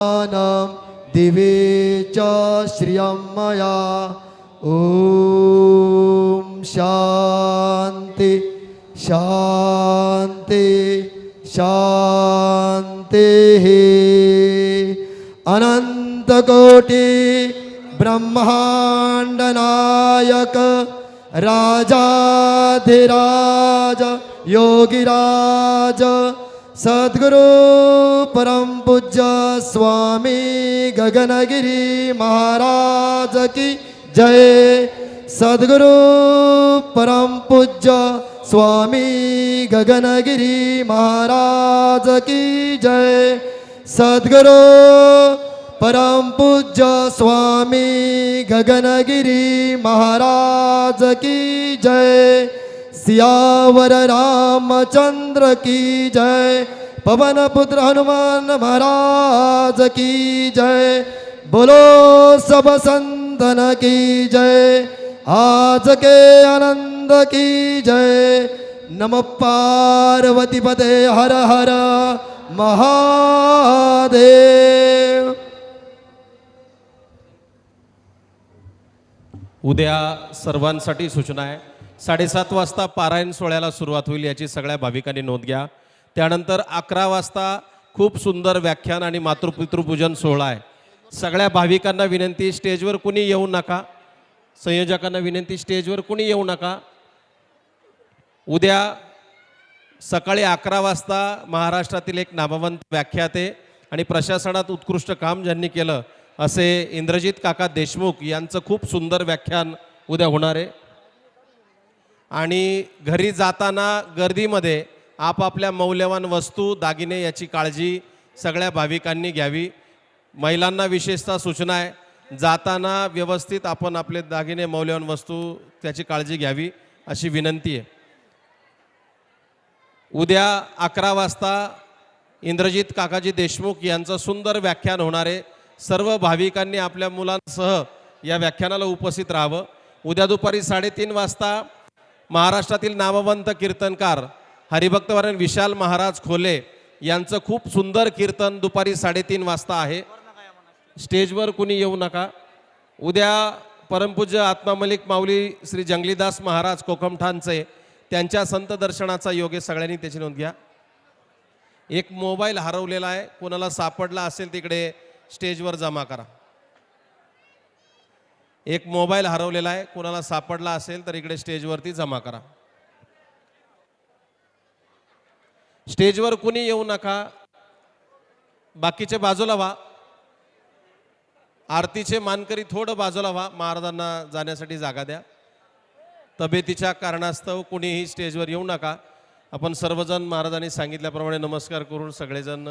दिवे च श्रियं मया ॐ शान्ति शान्ति शान्तिः। अनन्तकोटि ब्रह्माण्डनायक राजाधिराज योगिराज सद्गुरु परम पूज्य स्वामी गगनगिरी महाराज की जय। सद्गुरु परम पूज्य स्वामी गगनगिरी महाराज की जय। सद्गुरु परम पूज्य स्वामी गगनगिरी महाराज की जय। सियावर रामचंद्र की जय। पवन पुत्र हनुमान महाराज की जय। बोलो सब संतन की जय। आज के आनंद की जय। नमः पार्वती पते हर हर महादेव। उद्या सर्वांसाठी सूचना आहे, 7:30 वाजता पारायण सोहळ्याला सुरुवात होईल, याची सगळ्या भाविकांनी नोंद घ्या। त्यानंतर 11 वाजता खूप सुंदर व्याख्यान आणि मातृपितृपूजन सोहळा आहे। सगळ्या भाविकांना विनंती, स्टेजवर कुणी येऊ नका। संयोजकांना विनंती, स्टेजवर कुणी येऊ नका। उद्या सकाळी 11 वाजता महाराष्ट्रातील एक नामवंत व्याख्याते आणि प्रशासनात उत्कृष्ट काम ज्यांनी केलं असे इंद्रजित काका देशमुख यांचं खूप सुंदर व्याख्यान उद्या होणार आहे। आणि घरी जाताना गर्दीमध्ये आपापल्या मौल्यवान वस्तू दागिने याची काळजी सगळ्या भाविकांनी घ्यावी। महिलांना विशेषतः सूचना आहे, जाताना व्यवस्थित आपण आपले दागिने मौल्यवान वस्तू त्याची काळजी घ्यावी अशी विनंती आहे। उद्या 11 वाजता इंद्रजित काकाजी देशमुख यांचं सुंदर व्याख्यान होणार आहे। सर्व भाविकांनी आपल्या मुलांसह या व्याख्यानाला उपस्थित राहावं। उद्या दुपारी 3:30 वाजता महाराष्ट्रातील नामवंत कीर्तनकार हरिभक्तवरण विशाल महाराज खोले यांचं खूप सुंदर कीर्तन दुपारी 3:30 वाजता आहे। स्टेजवर कुणी येऊ नका। उद्या परमपूज्य आत्मामलिक माऊली श्री जंगलीदास महाराज कोकमठाणचे त्यांच्या संत दर्शनाचा योग आहे, सगळ्यांनी त्याची नोंद घ्या। एक मोबाईल हरवलेला आहे, कोणाला सापडला असेल तिकडे स्टेजवर जमा करा। एक मोबाईल हरवलेला आहे, कोणाला सापडला असेल तर इकडे स्टेजवरती जमा करा। स्टेजवर कुणी येऊ नका, बाकीचे बाजूला व्हा। आरतीचे मानकरी थोडं बाजूला व्हा, महाराजांना जाण्यासाठी जागा द्या। तब्येतीच्या कारणास्तव कुणीही स्टेजवर येऊ नका। आपण सर्वजण महाराजांनी सांगितल्याप्रमाणे नमस्कार करून सगळेजण